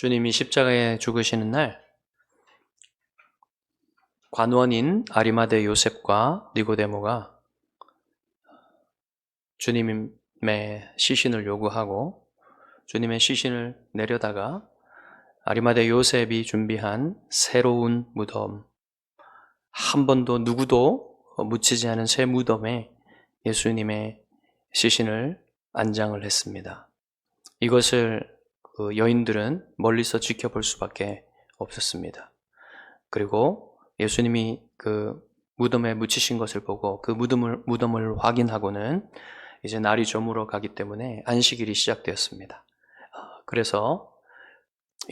주님이 십자가에 죽으시는 날 관원인 아리마대 요셉과 니고데모가 주님의 시신을 요구하고 주님의 시신을 내려다가 아리마대 요셉이 준비한 새로운 무덤, 한 번도 누구도 묻히지 않은 새 무덤에 예수님의 시신을 안장을 했습니다. 이것을 여인들은 멀리서 지켜볼 수밖에 없었습니다. 그리고 예수님이 그 무덤에 묻히신 것을 보고 그 무덤을 확인하고는 이제 날이 저물어 가기 때문에 안식일이 시작되었습니다. 그래서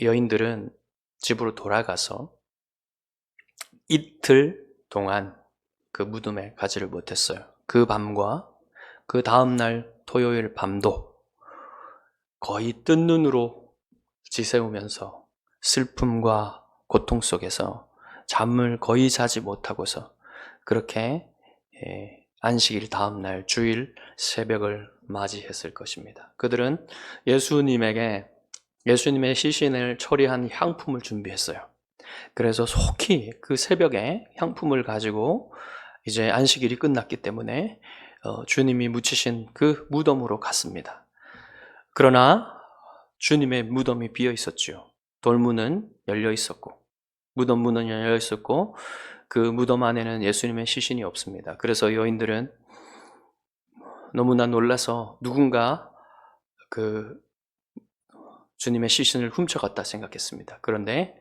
여인들은 집으로 돌아가서 이틀 동안 그 무덤에 가지를 못했어요. 그 밤과 그 다음날 토요일 밤도 거의 뜬 눈으로 지새우면서 슬픔과 고통 속에서 잠을 거의 자지 못하고서 그렇게 안식일 다음날 주일 새벽을 맞이했을 것입니다. 그들은 예수님의 시신을 처리한 향품을 준비했어요. 그래서 속히 그 새벽에 향품을 가지고 이제 안식일이 끝났기 때문에 주님이 묻히신 그 무덤으로 갔습니다. 그러나 주님의 무덤이 비어 있었죠. 돌문은 열려 있었고 무덤 문은 열려 있었고 그 무덤 안에는 예수님의 시신이 없습니다. 그래서 여인들은 너무나 놀라서 누군가 그 주님의 시신을 훔쳐갔다 생각했습니다. 그런데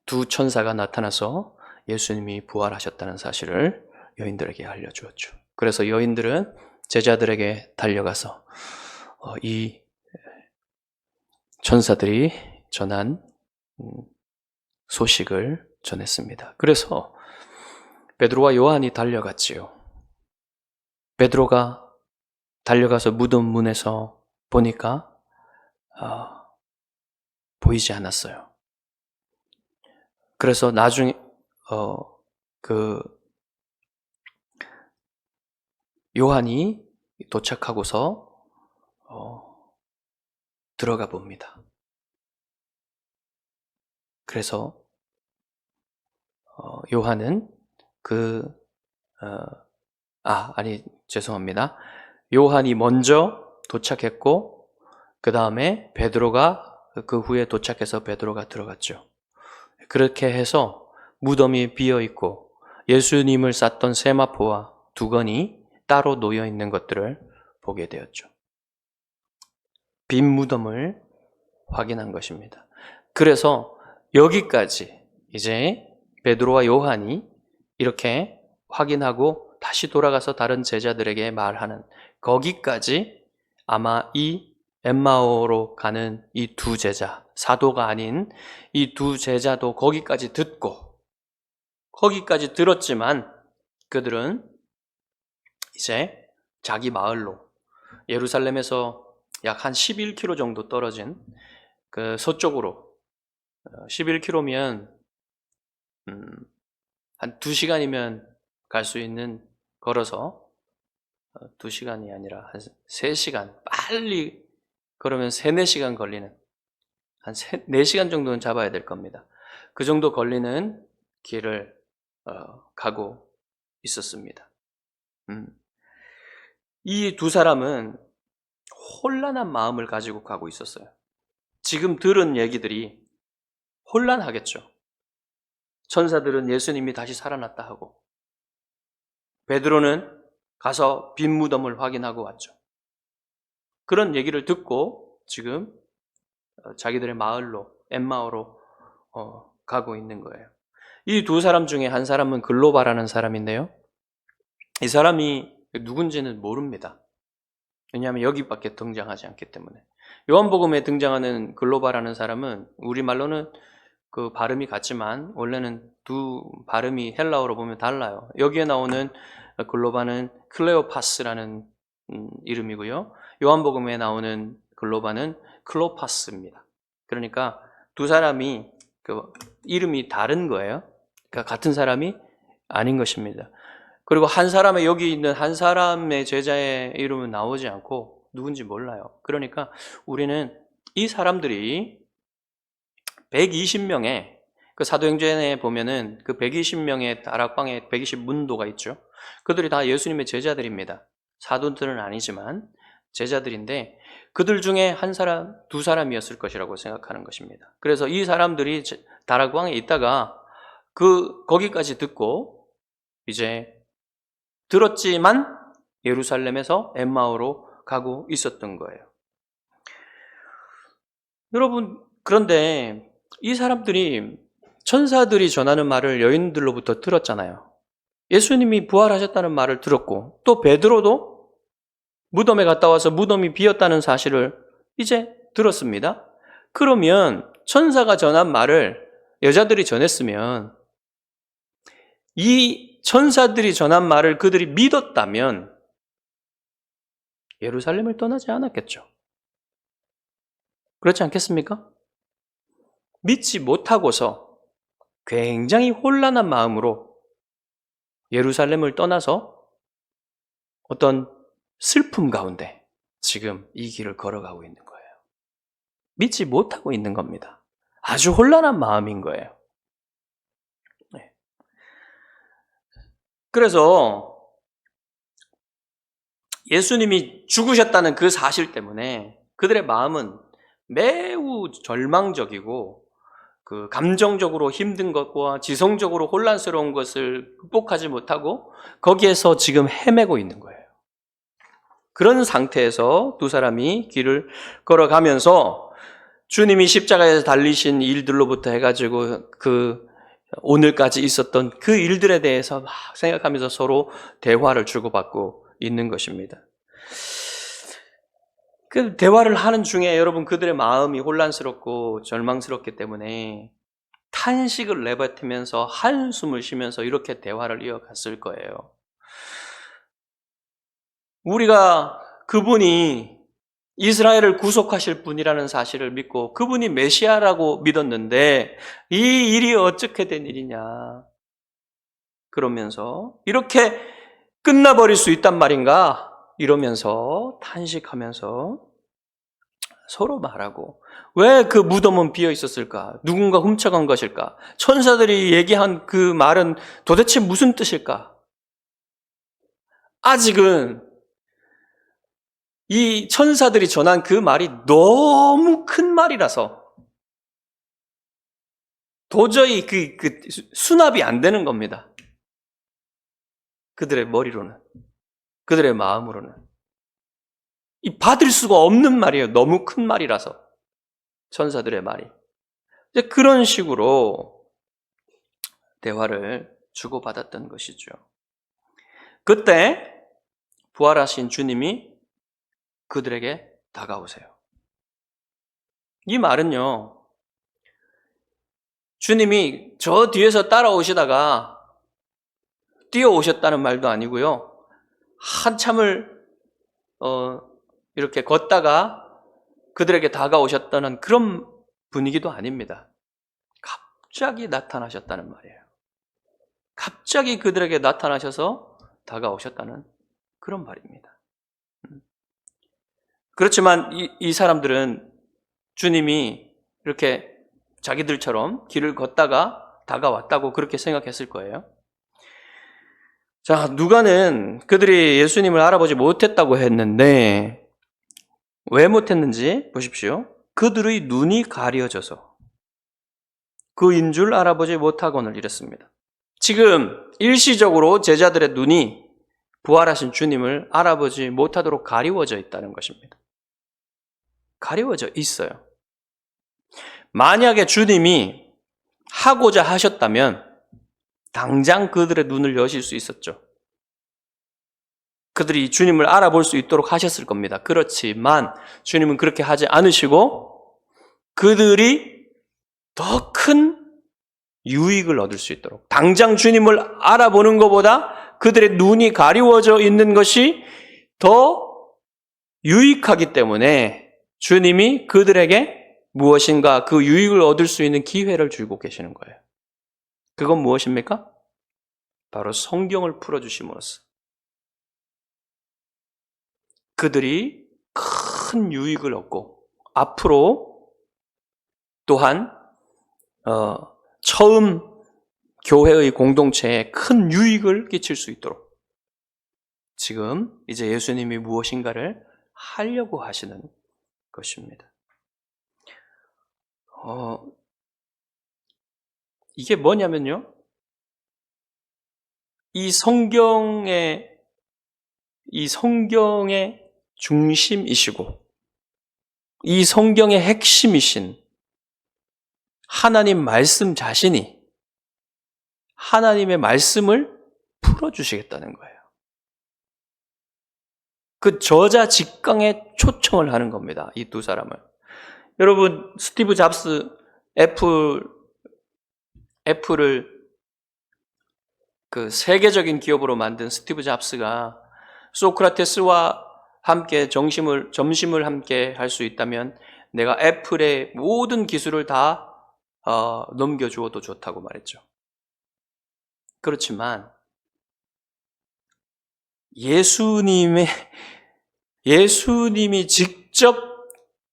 두 천사가 나타나서 예수님이 부활하셨다는 사실을 여인들에게 알려주었죠. 그래서 여인들은 제자들에게 달려가서 이 천사들이 전한 소식을 전했습니다. 그래서 베드로와 요한이 달려갔지요. 베드로가 달려가서 무덤 문에서 보니까 보이지 않았어요. 그래서 나중에 요한이 도착하고서 들어가 봅니다. 그래서 요한은 죄송합니다. 요한이 먼저 도착했고 그 다음에 베드로가 그 후에 도착해서 베드로가 들어갔죠. 그렇게 해서 무덤이 비어 있고 예수님을 쌌던 세마포와 두건이 따로 놓여 있는 것들을 보게 되었죠. 빈 무덤을 확인한 것입니다. 그래서 여기까지 이제 베드로와 요한이 이렇게 확인하고 다시 돌아가서 다른 제자들에게 말하는 거기까지 아마 이 엠마오로 가는 이 두 제자, 사도가 아닌 이 두 제자도 거기까지 듣고 거기까지 들었지만 그들은 이제 자기 마을로 예루살렘에서 약 한 11km 정도 떨어진 그 서쪽으로 11km면 한 2시간이면 갈 수 있는 걸어서 2시간이 아니라 한 3시간 빨리 그러면 3, 4시간 걸리는 한 4시간 정도는 잡아야 될 겁니다. 그 정도 걸리는 길을 가고 있었습니다. 이 두 사람은 혼란한 마음을 가지고 가고 있었어요. 지금 들은 얘기들이 혼란하겠죠. 천사들은 예수님이 다시 살아났다 하고 베드로는 가서 빈 무덤을 확인하고 왔죠. 그런 얘기를 듣고 지금 자기들의 마을로 엠마오로 가고 있는 거예요. 이 두 사람 중에 한 사람은 글로바라는 사람인데요. 이 사람이 누군지는 모릅니다. 왜냐하면 여기밖에 등장하지 않기 때문에. 요한복음에 등장하는 글로바라는 사람은 우리말로는 그 발음이 같지만 원래는 두 발음이 헬라어로 보면 달라요. 여기에 나오는 글로바는 클레오파스라는 이름이고요. 요한복음에 나오는 글로바는 클로파스입니다. 그러니까 두 사람이 그 이름이 다른 거예요. 그러니까 같은 사람이 아닌 것입니다. 그리고 한 사람의 여기 있는 한 사람의 제자의 이름은 나오지 않고 누군지 몰라요. 그러니까 우리는 이 사람들이 120명의 그 사도행전에 보면은 그 120명의 다락방에 120문도가 있죠. 그들이 다 예수님의 제자들입니다. 사도들은 아니지만 제자들인데 그들 중에 한 사람, 두 사람이었을 것이라고 생각하는 것입니다. 그래서 이 사람들이 다락방에 있다가 거기까지 듣고 이제 들었지만 예루살렘에서 엠마오로 가고 있었던 거예요. 여러분, 그런데 이 사람들이 천사들이 전하는 말을 여인들로부터 들었잖아요. 예수님이 부활하셨다는 말을 들었고 또 베드로도 무덤에 갔다 와서 무덤이 비었다는 사실을 이제 들었습니다. 그러면 천사가 전한 말을 여자들이 전했으면 이 천사들이 전한 말을 그들이 믿었다면 예루살렘을 떠나지 않았겠죠. 그렇지 않겠습니까? 믿지 못하고서 굉장히 혼란한 마음으로 예루살렘을 떠나서 어떤 슬픔 가운데 지금 이 길을 걸어가고 있는 거예요. 믿지 못하고 있는 겁니다. 아주 혼란한 마음인 거예요. 네. 그래서 예수님이 죽으셨다는 그 사실 때문에 그들의 마음은 매우 절망적이고 그 감정적으로 힘든 것과 지성적으로 혼란스러운 것을 극복하지 못하고 거기에서 지금 헤매고 있는 거예요. 그런 상태에서 두 사람이 길을 걸어가면서 주님이 십자가에서 달리신 일들로부터 해가지고 그 오늘까지 있었던 그 일들에 대해서 막 생각하면서 서로 대화를 주고받고 있는 것입니다. 그 대화를 하는 중에 여러분 그들의 마음이 혼란스럽고 절망스럽기 때문에 탄식을 내뱉으면서 한숨을 쉬면서 이렇게 대화를 이어갔을 거예요. 우리가 그분이 이스라엘을 구속하실 분이라는 사실을 믿고 그분이 메시아라고 믿었는데 이 일이 어떻게 된 일이냐 그러면서 이렇게 끝나버릴 수 있단 말인가 이러면서 탄식하면서 서로 말하고 왜 그 무덤은 비어 있었을까? 누군가 훔쳐간 것일까? 천사들이 얘기한 그 말은 도대체 무슨 뜻일까? 아직은 이 천사들이 전한 그 말이 너무 큰 말이라서 도저히 그 수납이 안 되는 겁니다. 그들의 머리로는, 그들의 마음으로는. 이 받을 수가 없는 말이에요. 너무 큰 말이라서. 천사들의 말이. 이제 그런 식으로 대화를 주고받았던 것이죠. 그때 부활하신 주님이 그들에게 다가오세요. 이 말은요, 주님이 저 뒤에서 따라오시다가 뛰어오셨다는 말도 아니고요, 한참을 이렇게 걷다가 그들에게 다가오셨다는 그런 분위기도 아닙니다. 갑자기 나타나셨다는 말이에요. 갑자기 그들에게 나타나셔서 다가오셨다는 그런 말입니다. 그렇지만 이 사람들은 주님이 이렇게 자기들처럼 길을 걷다가 다가왔다고 그렇게 생각했을 거예요. 자, 누가는 그들이 예수님을 알아보지 못했다고 했는데 왜 못했는지 보십시오. 그들의 눈이 가려져서 그인 줄 알아보지 못하고는 이랬습니다. 지금 일시적으로 제자들의 눈이 부활하신 주님을 알아보지 못하도록 가리워져 있다는 것입니다. 가리워져 있어요. 만약에 주님이 하고자 하셨다면 당장 그들의 눈을 여실 수 있었죠. 그들이 주님을 알아볼 수 있도록 하셨을 겁니다. 그렇지만 주님은 그렇게 하지 않으시고 그들이 더 큰 유익을 얻을 수 있도록 당장 주님을 알아보는 것보다 그들의 눈이 가리워져 있는 것이 더 유익하기 때문에 주님이 그들에게 무엇인가 그 유익을 얻을 수 있는 기회를 주고 계시는 거예요. 그건 무엇입니까? 바로 성경을 풀어주심으로써 그들이 큰 유익을 얻고 앞으로 또한 처음 교회의 공동체에 큰 유익을 끼칠 수 있도록 지금 이제 예수님이 무엇인가를 하려고 하시는 것입니다. 이게 뭐냐면요. 이 성경의 중심이시고 이 성경의 핵심이신 하나님 말씀 자신이 하나님의 말씀을 풀어주시겠다는 거예요. 그 저자 직강에 초청을 하는 겁니다. 이 두 사람을. 여러분, 스티브 잡스, 애플을 그 세계적인 기업으로 만든 스티브 잡스가 소크라테스와 함께 점심을 함께 할 수 있다면 내가 애플의 모든 기술을 다 넘겨주어도 좋다고 말했죠. 그렇지만 예수님이 직접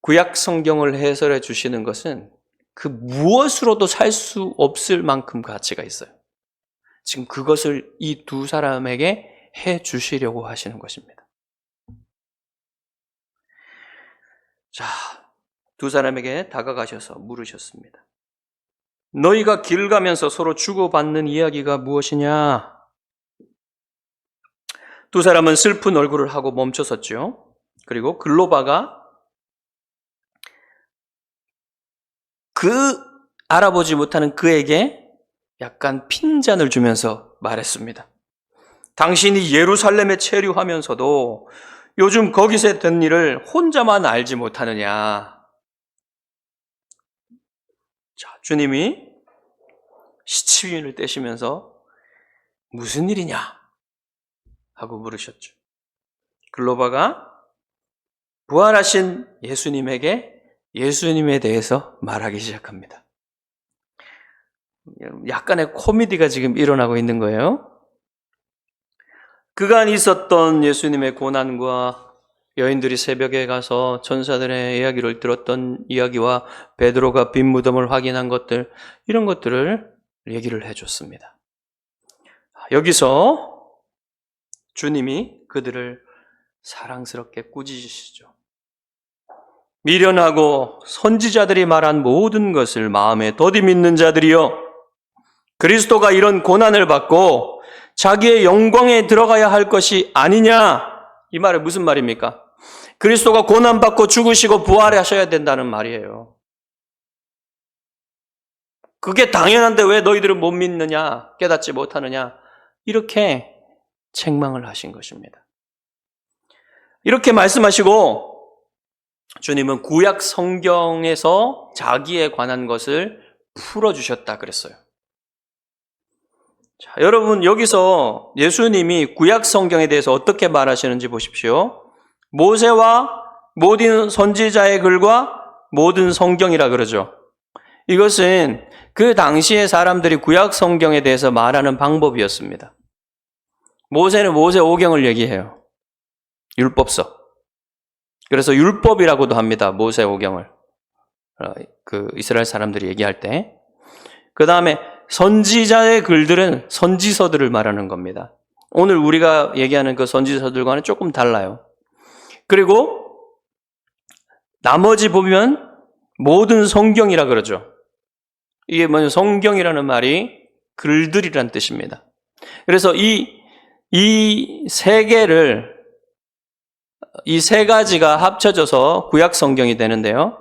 구약 성경을 해설해 주시는 것은 그 무엇으로도 살 수 없을 만큼 가치가 있어요. 지금 그것을 이 두 사람에게 해 주시려고 하시는 것입니다. 자, 두 사람에게 다가가셔서 물으셨습니다. 너희가 길 가면서 서로 주고받는 이야기가 무엇이냐? 두 사람은 슬픈 얼굴을 하고 멈춰섰죠. 그리고 글로바가 알아보지 못하는 그에게 약간 핀잔을 주면서 말했습니다. 당신이 예루살렘에 체류하면서도 요즘 거기서 된 일을 혼자만 알지 못하느냐? 자, 주님이 시치미를 떼시면서 무슨 일이냐? 하고 물으셨죠. 글로바가 부활하신 예수님에게 예수님에 대해서 말하기 시작합니다. 약간의 코미디가 지금 일어나고 있는 거예요. 그간 있었던 예수님의 고난과 여인들이 새벽에 가서 천사들의 이야기를 들었던 이야기와 베드로가 빈 무덤을 확인한 것들, 이런 것들을 얘기를 해줬습니다. 여기서 주님이 그들을 사랑스럽게 꾸짖으시죠. 미련하고 선지자들이 말한 모든 것을 마음에 더디 믿는 자들이여, 그리스도가 이런 고난을 받고 자기의 영광에 들어가야 할 것이 아니냐? 이 말은 무슨 말입니까? 그리스도가 고난받고 죽으시고 부활하셔야 된다는 말이에요. 그게 당연한데 왜 너희들은 못 믿느냐? 깨닫지 못하느냐? 이렇게 책망을 하신 것입니다. 이렇게 말씀하시고 주님은 구약 성경에서 자기에 관한 것을 풀어주셨다 그랬어요. 자, 여러분, 여기서 예수님이 구약 성경에 대해서 어떻게 말하시는지 보십시오. 모세와 모든 선지자의 글과 모든 성경이라 그러죠. 이것은 그 당시의 사람들이 구약 성경에 대해서 말하는 방법이었습니다. 모세는 모세오경을 얘기해요. 율법서. 그래서 율법이라고도 합니다. 모세오경을. 그 이스라엘 사람들이 얘기할 때. 그 다음에 선지자의 글들은 선지서들을 말하는 겁니다. 오늘 우리가 얘기하는 그 선지서들과는 조금 달라요. 그리고 나머지 보면 모든 성경이라 그러죠. 이게 뭐냐, 성경이라는 말이 글들이란 뜻입니다. 그래서 이 세 개를, 이 세 가지가 합쳐져서 구약 성경이 되는데요.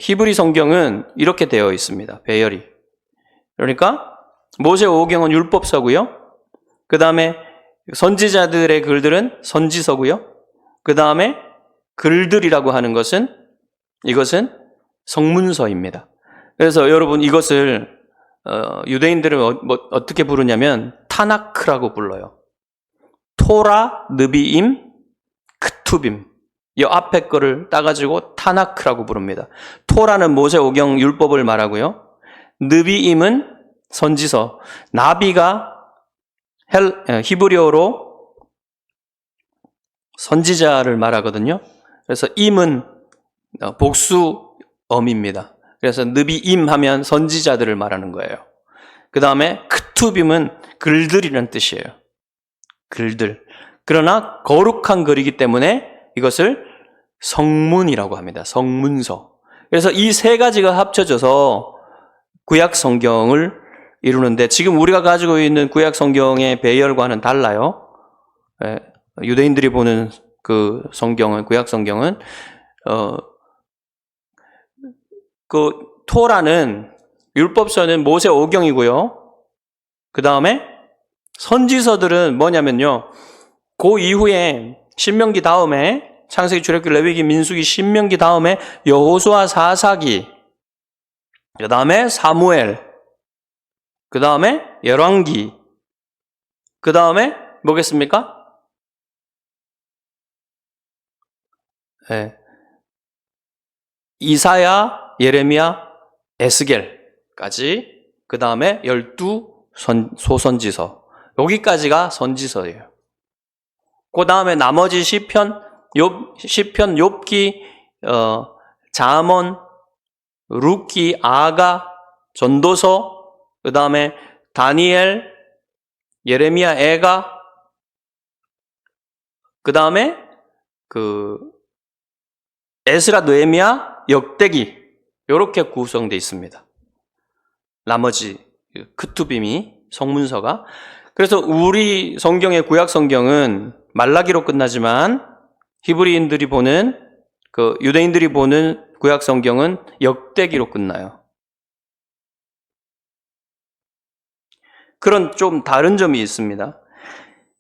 히브리 성경은 이렇게 되어 있습니다. 배열이. 그러니까 모세오경은 율법서고요. 그 다음에 선지자들의 글들은 선지서고요. 그 다음에 글들이라고 하는 것은 이것은 성문서입니다. 그래서 여러분 이것을 유대인들은 어떻게 부르냐면 타나크라고 불러요. 토라, 느비임, 크투빔. 이 앞에 거를 따가지고 타나크라고 부릅니다. 토라는 모세오경 율법을 말하고요. 느비임은 선지서. 나비가 히브리어로 선지자를 말하거든요. 그래서 임은 복수어입니다. 그래서 느비임 하면 선지자들을 말하는 거예요. 그 다음에 크투빔은 글들이라는 뜻이에요. 글들. 그러나 거룩한 글이기 때문에 이것을 성문이라고 합니다. 성문서. 그래서 이 세 가지가 합쳐져서 구약 성경을 이루는데, 지금 우리가 가지고 있는 구약 성경의 배열과는 달라요. 유대인들이 보는 그 성경은, 구약 성경은 그 토라는, 율법서는 모세 오경이고요. 그 다음에 선지서들은 뭐냐면요, 그 이후에 신명기 다음에 창세기, 출애굽기, 레위기, 민수기, 신명기 다음에 여호수아, 사사기, 그 다음에 사무엘, 그 다음에 열왕기, 그 다음에 뭐겠습니까? 네. 이사야, 예레미야, 에스겔까지, 그 다음에 12소선지서, 여기까지가 선지서예요. 그 다음에 나머지 시편, 욥기, 잠언, 룻기, 아가, 전도서, 그 다음에 다니엘, 예레미야, 애가, 그 다음에 에스라, 느헤미야, 역대기, 이렇게 구성되어 있습니다. 나머지 크투빔이, 성문서가. 그래서 우리 성경의 구약 성경은 말라기로 끝나지만 히브리인들이 보는, 유대인들이 보는 구약 성경은 역대기로 끝나요. 그런 좀 다른 점이 있습니다.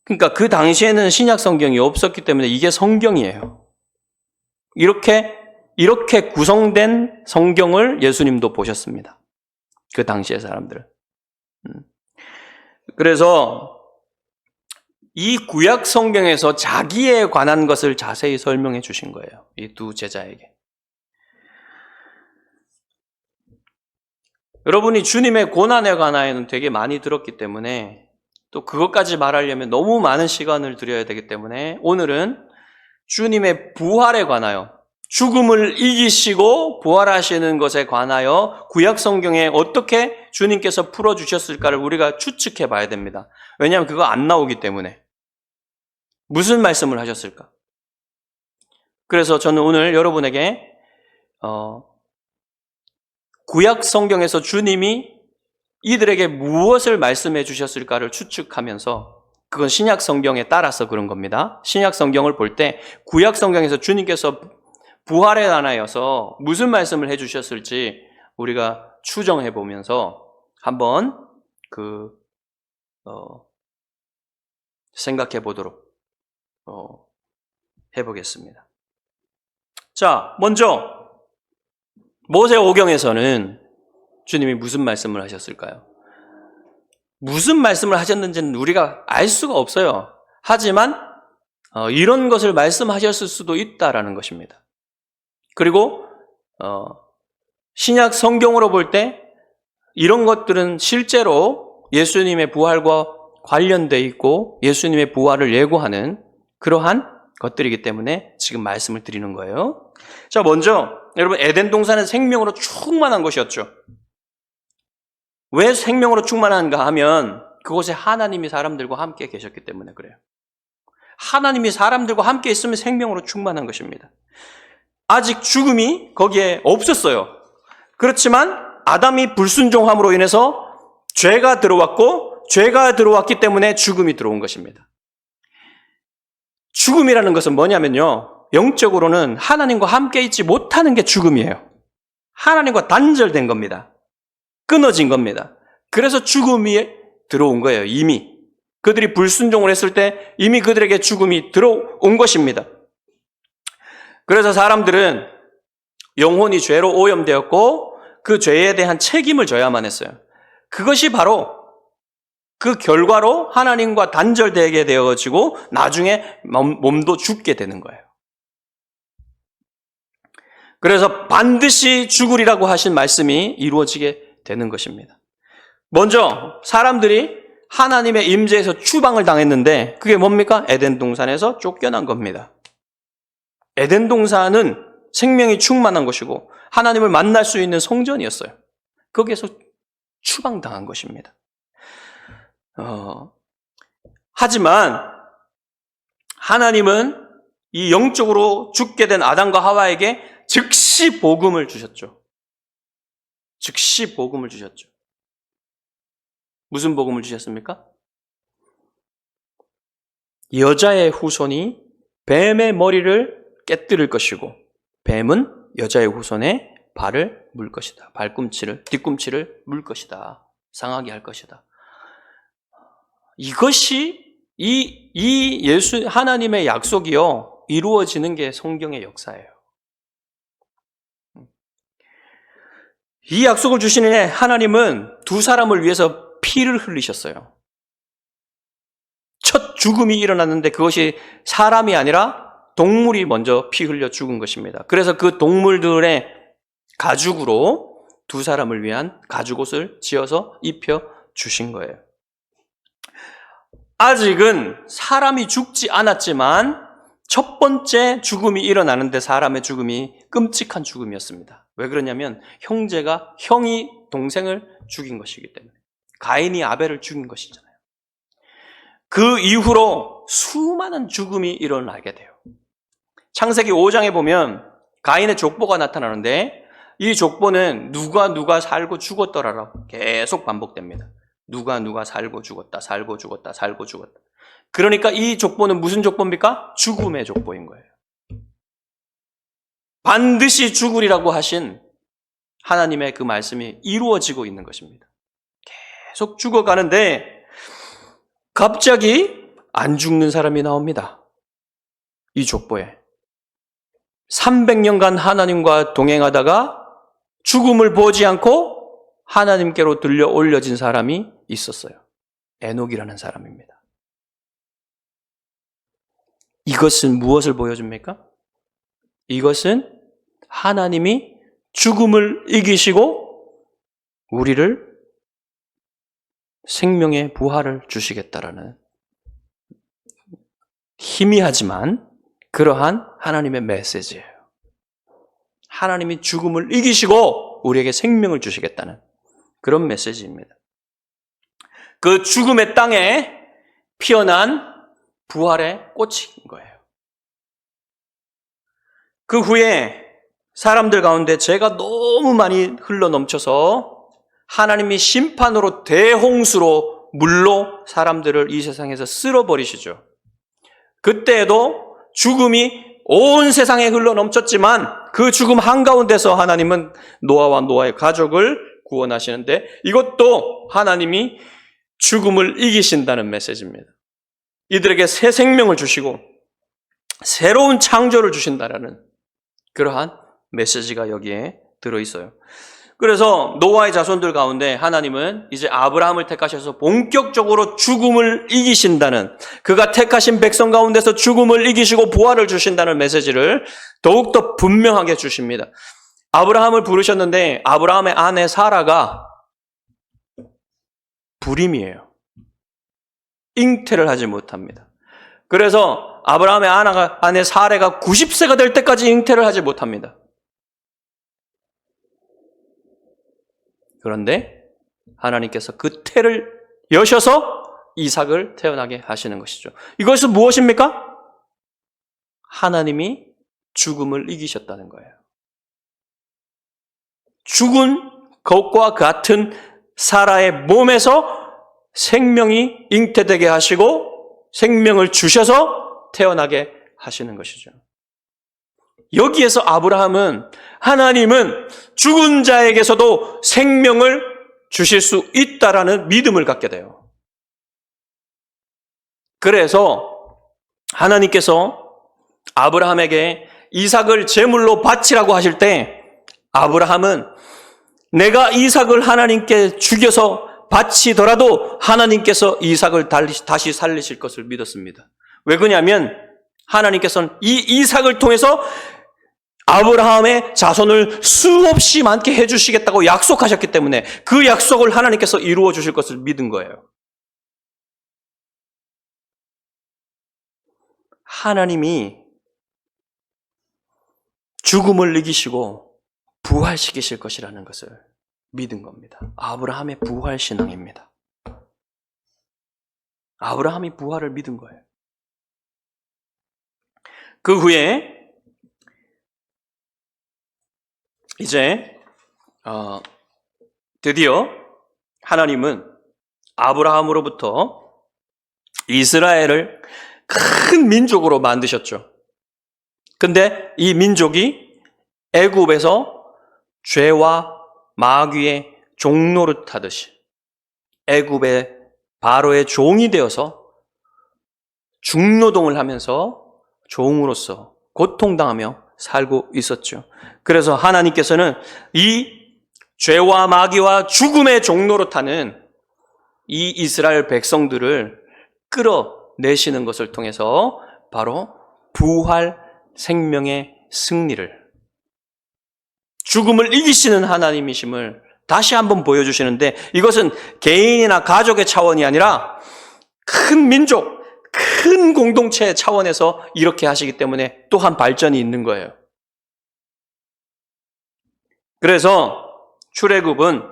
그러니까 그 당시에는 신약 성경이 없었기 때문에 이게 성경이에요. 이렇게 구성된 성경을 예수님도 보셨습니다. 그 당시의 사람들은. 그래서 이 구약 성경에서 자기에 관한 것을 자세히 설명해 주신 거예요. 이 두 제자에게. 여러분이 주님의 고난에 관하여는 되게 많이 들었기 때문에, 또 그것까지 말하려면 너무 많은 시간을 들여야 되기 때문에, 오늘은 주님의 부활에 관하여, 죽음을 이기시고 부활하시는 것에 관하여 구약 성경에 어떻게 주님께서 풀어주셨을까를 우리가 추측해 봐야 됩니다. 왜냐하면 그거 안 나오기 때문에. 무슨 말씀을 하셨을까? 그래서 저는 오늘 여러분에게 구약 성경에서 주님이 이들에게 무엇을 말씀해 주셨을까를 추측하면서, 그건 신약 성경에 따라서 그런 겁니다. 신약 성경을 볼 때 구약 성경에서 주님께서 부활에 관하여서 무슨 말씀을 해 주셨을지 우리가 추정해 보면서 한번 생각해 보도록 해보겠습니다. 자, 먼저 모세오경에서는 주님이 무슨 말씀을 하셨을까요? 무슨 말씀을 하셨는지는 우리가 알 수가 없어요. 하지만 이런 것을 말씀하셨을 수도 있다라는 것입니다. 그리고 신약 성경으로 볼 때 이런 것들은 실제로 예수님의 부활과 관련되어 있고 예수님의 부활을 예고하는 그러한 것들이기 때문에 지금 말씀을 드리는 거예요. 자, 먼저 여러분, 에덴 동산은 생명으로 충만한 곳이었죠. 왜 생명으로 충만한가 하면 그곳에 하나님이 사람들과 함께 계셨기 때문에 그래요. 하나님이 사람들과 함께 있으면 생명으로 충만한 것입니다. 아직 죽음이 거기에 없었어요. 그렇지만 아담이 불순종함으로 인해서 죄가 들어왔고, 죄가 들어왔기 때문에 죽음이 들어온 것입니다. 죽음이라는 것은 뭐냐면요, 영적으로는 하나님과 함께 있지 못하는 게 죽음이에요. 하나님과 단절된 겁니다. 끊어진 겁니다. 그래서 죽음이 들어온 거예요. 이미 그들이 불순종을 했을 때 이미 그들에게 죽음이 들어온 것입니다. 그래서 사람들은 영혼이 죄로 오염되었고 그 죄에 대한 책임을 져야만 했어요. 그것이 바로 그 결과로 하나님과 단절되게 되어지고 나중에 몸도 죽게 되는 거예요. 그래서 반드시 죽으리라고 하신 말씀이 이루어지게 되는 것입니다. 먼저 사람들이 하나님의 임재에서 추방을 당했는데 그게 뭡니까? 에덴 동산에서 쫓겨난 겁니다. 에덴 동산은 생명이 충만한 곳이고 하나님을 만날 수 있는 성전이었어요. 거기에서 추방당한 것입니다. 하지만 하나님은 이 영적으로 죽게 된 아담과 하와에게 즉시 복음을 주셨죠. 즉시 복음을 주셨죠. 무슨 복음을 주셨습니까? 여자의 후손이 뱀의 머리를 깨뜨릴 것이고 뱀은 여자의 후손의 발을 물 것이다. 뒤꿈치를 물 것이다. 상하게 할 것이다. 이것이 하나님의 약속이요 이루어지는 게 성경의 역사예요. 이 약속을 주시는 하나님은 두 사람을 위해서 피를 흘리셨어요. 첫 죽음이 일어났는데 그것이 사람이 아니라 동물이 먼저 피 흘려 죽은 것입니다. 그래서 그 동물들의 가죽으로 두 사람을 위한 가죽옷을 지어서 입혀 주신 거예요. 아직은 사람이 죽지 않았지만 첫 번째 죽음이 일어나는데 사람의 죽음이 끔찍한 죽음이었습니다. 왜 그러냐면 형이 동생을 죽인 것이기 때문에. 가인이 아벨을 죽인 것이잖아요. 그 이후로 수많은 죽음이 일어나게 돼요. 창세기 5장에 보면 가인의 족보가 나타나는데 이 족보는 누가 살고 죽었더라라고 계속 반복됩니다. 누가 살고 죽었다, 살고 죽었다, 살고 죽었다. 그러니까 이 족보는 무슨 족보입니까? 죽음의 족보인 거예요. 반드시 죽으리라고 하신 하나님의 그 말씀이 이루어지고 있는 것입니다. 계속 죽어가는데 갑자기 안 죽는 사람이 나옵니다. 이 족보에. 300년간 하나님과 동행하다가 죽음을 보지 않고 하나님께로 들려 올려진 사람이 있었어요. 에녹이라는 사람입니다. 이것은 무엇을 보여줍니까? 이것은 하나님이 죽음을 이기시고 우리를 생명의 부활을 주시겠다라는 희미하지만 그러한 하나님의 메시지예요. 하나님이 죽음을 이기시고 우리에게 생명을 주시겠다는 그런 메시지입니다. 그 죽음의 땅에 피어난 부활의 꽃인 거예요. 그 후에 사람들 가운데 죄가 너무 많이 흘러넘쳐서 하나님이 심판으로 대홍수로 물로 사람들을 이 세상에서 쓸어버리시죠. 그때에도 죽음이 온 세상에 흘러넘쳤지만 그 죽음 한가운데서 하나님은 노아와 노아의 가족을 구원하시는데 이것도 하나님이 죽음을 이기신다는 메시지입니다. 이들에게 새 생명을 주시고 새로운 창조를 주신다라는 그러한 메시지가 여기에 들어있어요. 그래서 노아의 자손들 가운데 하나님은 이제 아브라함을 택하셔서 본격적으로 죽음을 이기신다는 그가 택하신 백성 가운데서 죽음을 이기시고 부활을 주신다는 메시지를 더욱더 분명하게 주십니다. 아브라함을 부르셨는데 아브라함의 아내 사라가 불임이에요. 잉태를 하지 못합니다. 그래서 아브라함의 아내 사라가 90세가 될 때까지 잉태를 하지 못합니다. 그런데 하나님께서 그 태를 여셔서 이삭을 태어나게 하시는 것이죠. 이것은 무엇입니까? 하나님이 죽음을 이기셨다는 거예요. 죽은 것과 같은 사라의 몸에서 생명이 잉태되게 하시고 생명을 주셔서 태어나게 하시는 것이죠. 여기에서 하나님은 죽은 자에게서도 생명을 주실 수 있다라는 믿음을 갖게 돼요. 그래서 하나님께서 아브라함에게 이삭을 제물로 바치라고 하실 때 아브라함은 내가 이삭을 하나님께 죽여서 바치더라도 하나님께서 이삭을 다시 살리실 것을 믿었습니다. 왜 그러냐면 하나님께서는 이 이삭을 통해서 아브라함의 자손을 수없이 많게 해주시겠다고 약속하셨기 때문에 그 약속을 하나님께서 이루어 주실 것을 믿은 거예요. 하나님이 죽음을 이기시고 부활시키실 것이라는 것을 믿은 겁니다. 아브라함의 부활 신앙입니다. 아브라함이 부활을 믿은 거예요. 그 후에 이제 드디어 하나님은 아브라함으로부터 이스라엘을 큰 민족으로 만드셨죠. 근데 이 민족이 애굽에서 죄와 마귀의 종노릇하듯이 애굽의 바로의 종이 되어서 중노동을 하면서 종으로서 고통당하며 살고 있었죠. 그래서 하나님께서는 이 죄와 마귀와 죽음의 종노릇하는 이 이스라엘 백성들을 끌어내시는 것을 통해서 바로 부활 생명의 승리를, 죽음을 이기시는 하나님이심을 다시 한번 보여주시는데, 이것은 개인이나 가족의 차원이 아니라 큰 민족, 큰 공동체 차원에서 이렇게 하시기 때문에 또한 발전이 있는 거예요. 그래서 출애굽은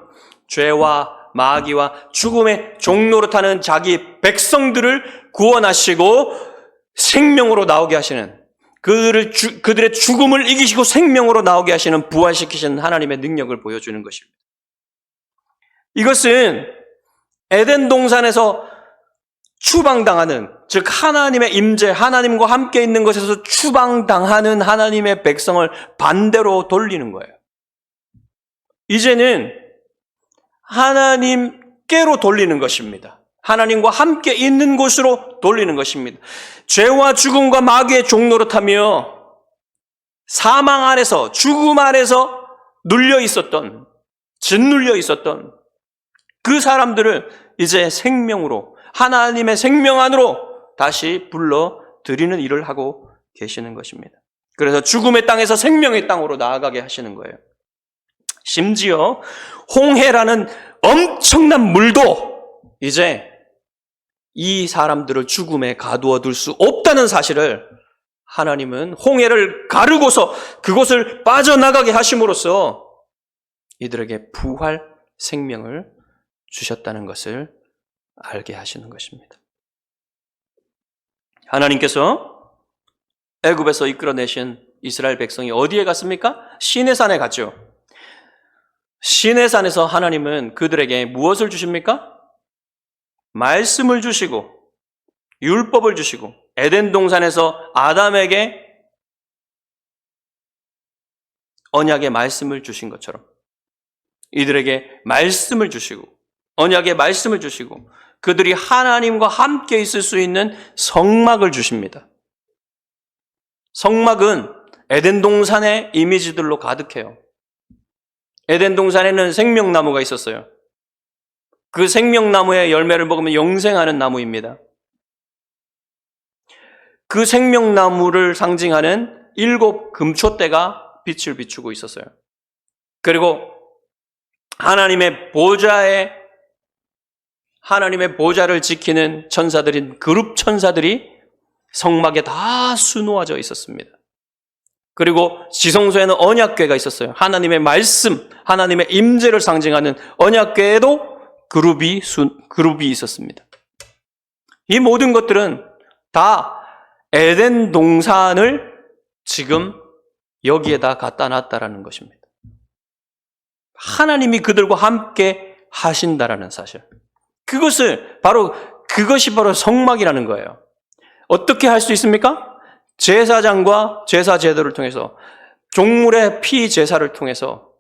죄와 마귀와 죽음의 종노릇하는 자기 백성들을 구원하시고 생명으로 나오게 하시는, 그들의 죽음을 이기시고 생명으로 나오게 하시는, 부활시키시는 하나님의 능력을 보여주는 것입니다. 이것은 에덴 동산에서 추방당하는, 즉 하나님의 임재, 하나님과 함께 있는 것에서 추방당하는 하나님의 백성을 반대로 돌리는 거예요. 이제는 하나님께로 돌리는 것입니다. 하나님과 함께 있는 곳으로 돌리는 것입니다. 죄와 죽음과 마귀의 종노릇하며 사망 안에서, 죽음 안에서 눌려 있었던, 짓눌려 있었던 그 사람들을 이제 생명으로, 하나님의 생명 안으로 다시 불러들이는 일을 하고 계시는 것입니다. 그래서 죽음의 땅에서 생명의 땅으로 나아가게 하시는 거예요. 심지어 홍해라는 엄청난 물도 이제 이 사람들을 죽음에 가두어 둘 수 없다는 사실을 하나님은 홍해를 가르고서 그곳을 빠져나가게 하심으로써 이들에게 부활 생명을 주셨다는 것을 알게 하시는 것입니다. 하나님께서 애굽에서 이끌어내신 이스라엘 백성이 어디에 갔습니까? 시내산에 갔죠. 시내산에서 하나님은 그들에게 무엇을 주십니까? 말씀을 주시고 율법을 주시고, 에덴 동산에서 아담에게 언약의 말씀을 주신 것처럼 이들에게 말씀을 주시고 언약의 말씀을 주시고 그들이 하나님과 함께 있을 수 있는 성막을 주십니다. 성막은 에덴 동산의 이미지들로 가득해요. 에덴 동산에는 생명나무가 있었어요. 그 생명나무의 열매를 먹으면 영생하는 나무입니다. 그 생명나무를 상징하는 7 금초대가 빛을 비추고 있었어요. 그리고 하나님의 보좌를 지키는 천사들인 그룹 천사들이 성막에 다 수놓아져 있었습니다. 그리고 지성소에는 언약궤가 있었어요. 하나님의 말씀, 하나님의 임재를 상징하는 언약궤에도 그룹이 있었습니다. 이 모든 것들은 다 에덴 동산을 지금 여기에다 갖다 놨다라는 것입니다. 하나님이 그들과 함께 하신다라는 사실. 그것이 바로 성막이라는 거예요. 어떻게 할 수 있습니까? 제사장과 제사 제도를 통해서, 종물의 피 제사를 통해서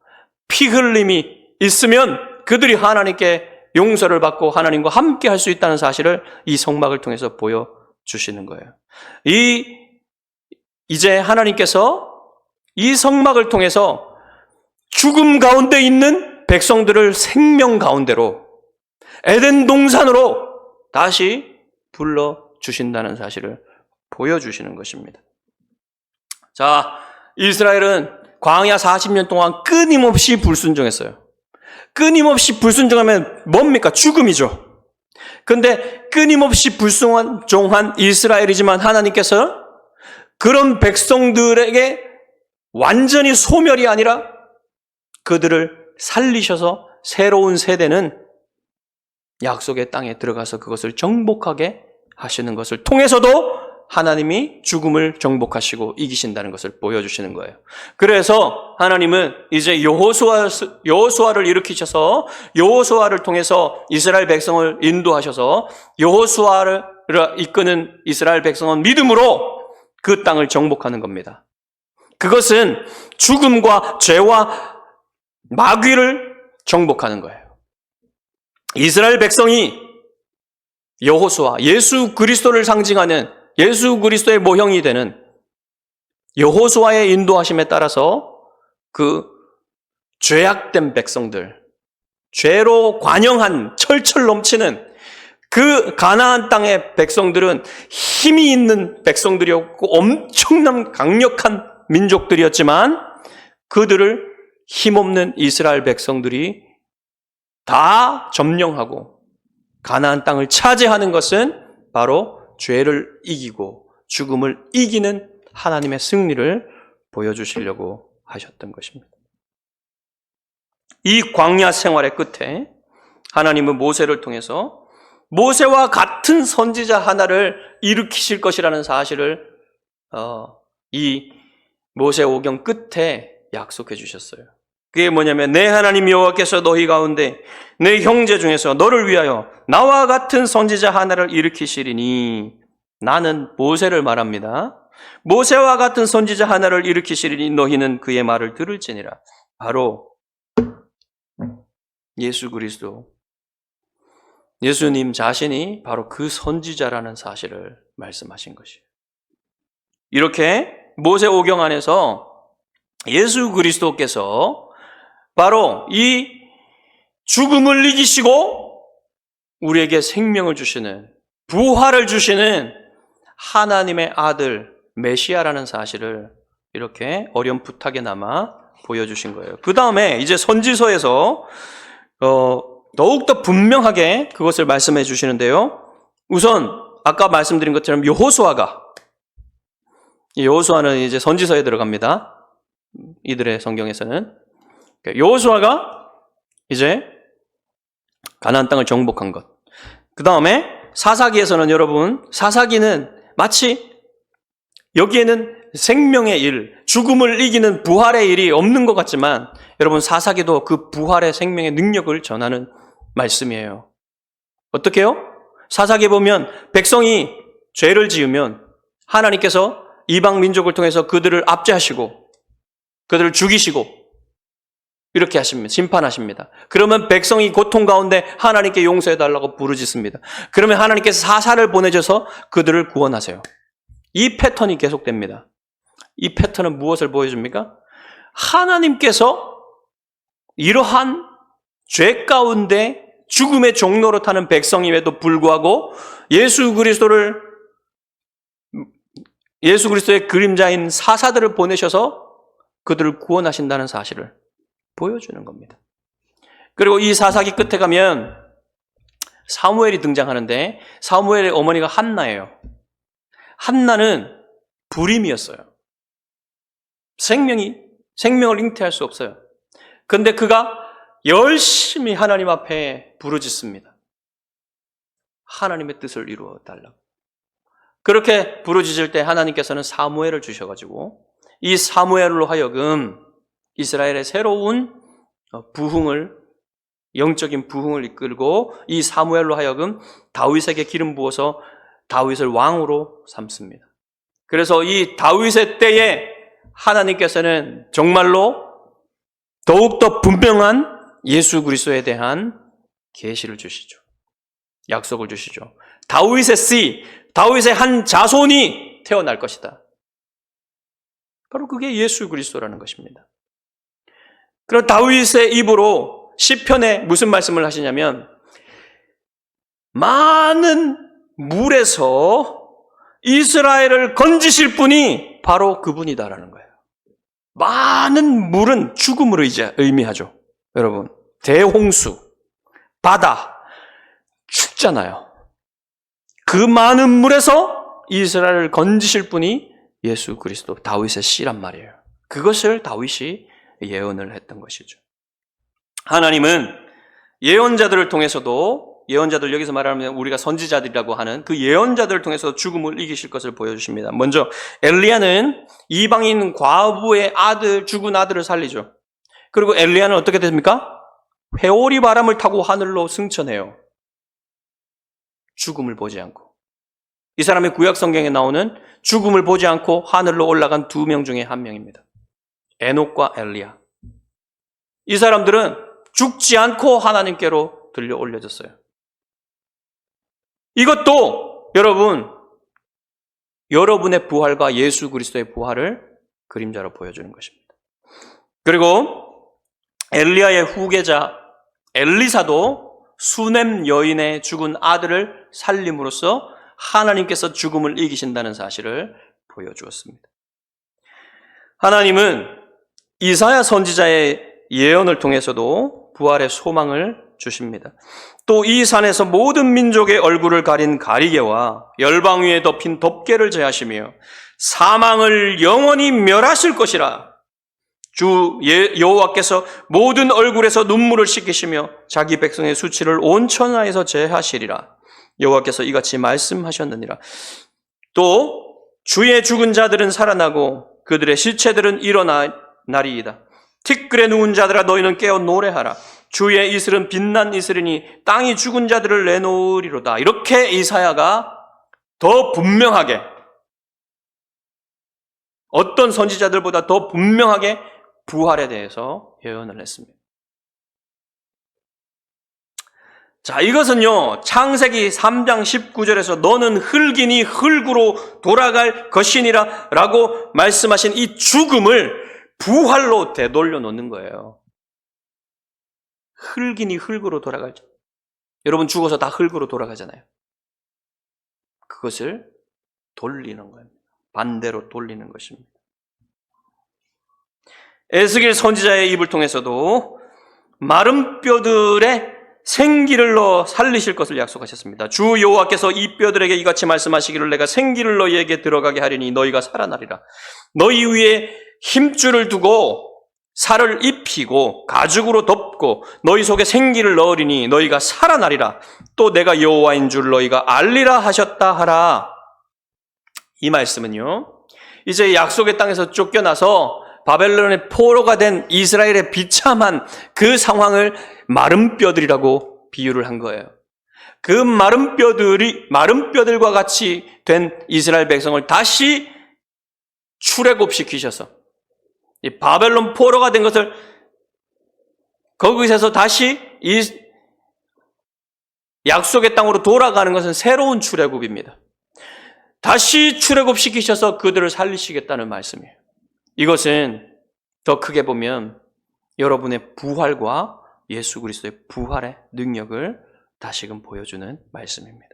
피 흘림이 있으면 그들이 하나님께 용서를 받고 하나님과 함께 할 수 있다는 사실을 이 성막을 통해서 보여주시는 거예요. 이제 하나님께서 이 성막을 통해서 죽음 가운데 있는 백성들을 생명 가운데로, 에덴 동산으로 다시 불러주신다는 사실을 보여주시는 것입니다. 자, 이스라엘은 광야 40년 동안 끊임없이 불순종했어요. 끊임없이 불순종하면 뭡니까? 죽음이죠. 그런데 끊임없이 불순종한 이스라엘이지만 하나님께서 그런 백성들에게 완전히 소멸이 아니라 그들을 살리셔서 새로운 세대는 약속의 땅에 들어가서 그것을 정복하게 하시는 것을 통해서도 하나님이 죽음을 정복하시고 이기신다는 것을 보여주시는 거예요. 그래서 하나님은 이제 여호수아를 일으키셔서 여호수아를 통해서 이스라엘 백성을 인도하셔서 여호수아를 이끄는 이스라엘 백성은 믿음으로 그 땅을 정복하는 겁니다. 그것은 죽음과 죄와 마귀를 정복하는 거예요. 이스라엘 백성이 여호수아, 예수 그리스도를 상징하는 예수 그리스도의 모형이 되는 여호수아의 인도하심에 따라서 그 죄악된 백성들, 죄로 관영한 철철 넘치는 그 가나안 땅의 백성들은 힘이 있는 백성들이었고 엄청난 강력한 민족들이었지만 그들을 힘없는 이스라엘 백성들이 다 점령하고 가나안 땅을 차지하는 것은 바로 죄를 이기고 죽음을 이기는 하나님의 승리를 보여주시려고 하셨던 것입니다. 이 광야 생활의 끝에 하나님은 모세를 통해서 모세와 같은 선지자 하나를 일으키실 것이라는 사실을 이 모세오경 끝에 약속해 주셨어요. 그게 뭐냐면 내 하나님 여호와께서 너희 가운데 내 형제 중에서 너를 위하여 나와 같은 선지자 하나를 일으키시리니, 나는 모세를 말합니다. 모세와 같은 선지자 하나를 일으키시리니 너희는 그의 말을 들을지니라. 바로 예수 그리스도, 예수님 자신이 바로 그 선지자라는 사실을 말씀하신 것이에요. 이렇게 모세오경 안에서 예수 그리스도께서 바로 이 죽음을 이기시고 우리에게 생명을 주시는, 부활을 주시는 하나님의 아들 메시아라는 사실을 이렇게 어렴풋하게나마 보여주신 거예요. 그 다음에 이제 선지서에서 더욱더 분명하게 그것을 말씀해 주시는데요. 우선 아까 말씀드린 것처럼 여호수아는 이제 선지서에 들어갑니다. 이들의 성경에서는 여호수아가 이제 가나안 땅을 정복한 것. 그 다음에 사사기에서는 여러분, 사사기는 마치 여기에는 생명의 일, 죽음을 이기는 부활의 일이 없는 것 같지만 여러분, 사사기도 그 부활의 생명의 능력을 전하는 말씀이에요. 어떻게 해요? 사사기 보면 백성이 죄를 지으면 하나님께서 이방 민족을 통해서 그들을 압제하시고 그들을 죽이시고 이렇게 하십니다. 심판하십니다. 그러면 백성이 고통 가운데 하나님께 용서해달라고 부르짖습니다. 그러면 하나님께서 사사를 보내셔서 그들을 구원하세요. 이 패턴이 계속됩니다. 이 패턴은 무엇을 보여줍니까? 하나님께서 이러한 죄 가운데 죽음의 종로로 타는 백성임에도 불구하고 예수 그리스도의 그림자인 사사들을 보내셔서 그들을 구원하신다는 사실을 보여주는 겁니다. 그리고 이 사사기 끝에 가면 사무엘이 등장하는데 사무엘의 어머니가 한나예요. 한나는 불임이었어요. 생명을 잉태할 수 없어요. 그런데 그가 열심히 하나님 앞에 부르짖습니다. 하나님의 뜻을 이루어 달라고. 그렇게 부르짖을 때 하나님께서는 사무엘을 주셔가지고 이 사무엘로 하여금 이스라엘의 새로운 영적인 부흥을 이끌고 이 사무엘로 하여금 다윗에게 기름 부어서 다윗을 왕으로 삼습니다. 그래서 이 다윗의 때에 하나님께서는 정말로 더욱더 분명한 예수 그리스도에 대한 계시를 주시죠. 약속을 주시죠. 다윗의 한 자손이 태어날 것이다. 바로 그게 예수 그리스도라는 것입니다. 그럼 다윗의 입으로 시편에 무슨 말씀을 하시냐면 많은 물에서 이스라엘을 건지실 분이 바로 그분이다라는 거예요. 많은 물은 죽음으로 이제 의미하죠. 여러분, 대홍수, 바다 죽잖아요. 그 많은 물에서 이스라엘을 건지실 분이 예수 그리스도, 다윗의 씨란 말이에요. 그것을 다윗이 예언을 했던 것이죠. 하나님은 예언자들을 통해서도, 예언자들 여기서 말하면 우리가 선지자들이라고 하는 그 예언자들을 통해서 죽음을 이기실 것을 보여주십니다. 먼저 엘리야는 이방인 과부의 아들, 죽은 아들을 살리죠. 그리고 엘리야는 어떻게 됩니까? 회오리 바람을 타고 하늘로 승천해요. 죽음을 보지 않고. 이 사람의 구약 성경에 나오는 죽음을 보지 않고 하늘로 올라간 2명 중에 1명입니다. 에녹과 엘리야. 이 사람들은 죽지 않고 하나님께로 들려 올려졌어요. 이것도 여러분의 부활과 예수 그리스도의 부활을 그림자로 보여주는 것입니다. 그리고 엘리야의 후계자 엘리사도 수넴 여인의 죽은 아들을 살림으로써 하나님께서 죽음을 이기신다는 사실을 보여주었습니다. 하나님은 이사야 선지자의 예언을 통해서도 부활의 소망을 주십니다. 또 이 산에서 모든 민족의 얼굴을 가린 가리개와 열방 위에 덮인 덮개를 제하시며 사망을 영원히 멸하실 것이라. 주 여호와께서 모든 얼굴에서 눈물을 씻기시며 자기 백성의 수치를 온 천하에서 제하시리라. 여호와께서 이같이 말씀하셨느니라. 또 주의 죽은 자들은 살아나고 그들의 시체들은 일어나리이다. 티끌에 누운 자들아 너희는 깨어 노래하라. 주의 이슬은 빛난 이슬이니 땅이 죽은 자들을 내놓으리로다. 이렇게 이사야가 더 분명하게, 어떤 선지자들보다 더 분명하게 부활에 대해서 예언을 했습니다. 자, 이것은요, 창세기 3장 19절에서 너는 흙이니 흙으로 돌아갈 것이니라 라고 말씀하신 이 죽음을 부활로 되돌려 놓는 거예요. 흙이니 흙으로 돌아갈죠. 여러분 죽어서 다 흙으로 돌아가잖아요. 그것을 돌리는 거예요. 반대로 돌리는 것입니다. 에스겔 선지자의 입을 통해서도 마른 뼈들의 생기를 넣어 살리실 것을 약속하셨습니다. 주 여호와께서 이 뼈들에게 이같이 말씀하시기를 내가 생기를 너희에게 들어가게 하리니 너희가 살아나리라. 너희 위에 힘줄을 두고 살을 입히고 가죽으로 덮고 너희 속에 생기를 넣으리니 너희가 살아나리라. 또 내가 여호와인 줄 너희가 알리라 하셨다 하라. 이 말씀은요, 이제 약속의 땅에서 쫓겨나서 바벨론의 포로가 된 이스라엘의 비참한 그 상황을 마른 뼈들이라고 비유를 한 거예요. 그 마른 뼈들과 같이 된 이스라엘 백성을 다시 출애굽시키셔서 이 바벨론 포로가 된 것을 거기서 다시 이 약속의 땅으로 돌아가는 것은 새로운 출애굽입니다. 다시 출애굽시키셔서 그들을 살리시겠다는 말씀이에요. 이것은 더 크게 보면 여러분의 부활과 예수 그리스도의 부활의 능력을 다시금 보여주는 말씀입니다.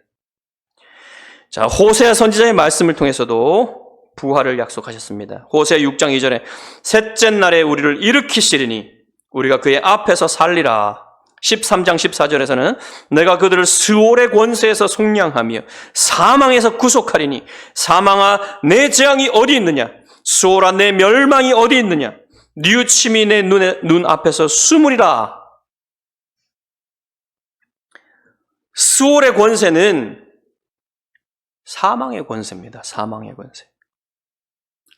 자, 호세아 선지자의 말씀을 통해서도 부활을 약속하셨습니다. 호세아 6장 2절에 셋째 날에 우리를 일으키시리니 우리가 그의 앞에서 살리라. 13장 14절에서는 내가 그들을 스올의 권세에서 속량하며 사망에서 구속하리니 사망아 내 재앙이 어디 있느냐? 스올아 내 멸망이 어디 있느냐? 뉘우침이 내 눈 앞에서 숨으리라. 스올의 권세는 사망의 권세입니다. 사망의 권세.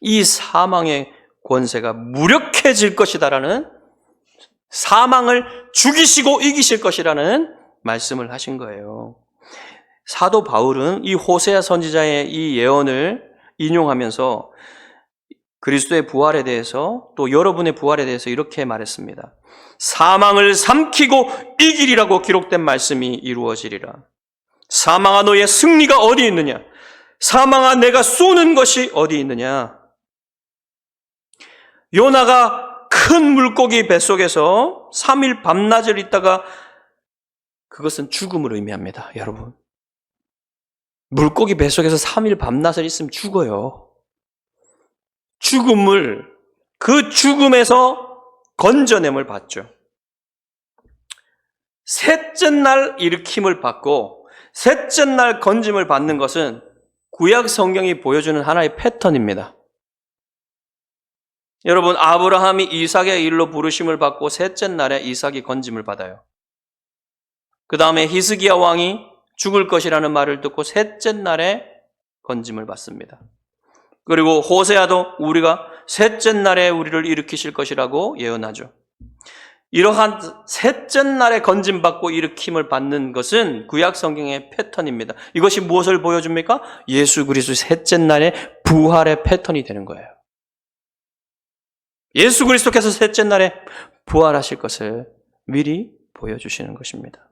이 사망의 권세가 무력해질 것이다라는, 사망을 죽이시고 이기실 것이라는 말씀을 하신 거예요. 사도 바울은 이 호세아 선지자의 이 예언을 인용하면서 그리스도의 부활에 대해서 또 여러분의 부활에 대해서 이렇게 말했습니다. 사망을 삼키고 이기리라고 기록된 말씀이 이루어지리라. 사망아 너의 승리가 어디 있느냐? 사망아 내가 쏘는 것이 어디 있느냐? 요나가 큰 물고기 뱃속에서 3일 밤낮을 있다가, 그것은 죽음을 의미합니다. 여러분, 물고기 뱃속에서 3일 밤낮을 있으면 죽어요. 그 죽음에서 건져냄을 받죠. 셋째 날 일으킴을 받고 셋째 날 건짐을 받는 것은 구약 성경이 보여주는 하나의 패턴입니다. 여러분, 아브라함이 이삭의 일로 부르심을 받고 셋째 날에 이삭이 건짐을 받아요. 그 다음에 히스기야 왕이 죽을 것이라는 말을 듣고 셋째 날에 건짐을 받습니다. 그리고 호세아도 우리가 셋째 날에 우리를 일으키실 것이라고 예언하죠. 이러한 셋째 날에 건짐받고 일으킴을 받는 것은 구약 성경의 패턴입니다. 이것이 무엇을 보여줍니까? 예수 그리스도의 셋째 날에 부활의 패턴이 되는 거예요. 예수 그리스도께서 셋째 날에 부활하실 것을 미리 보여주시는 것입니다.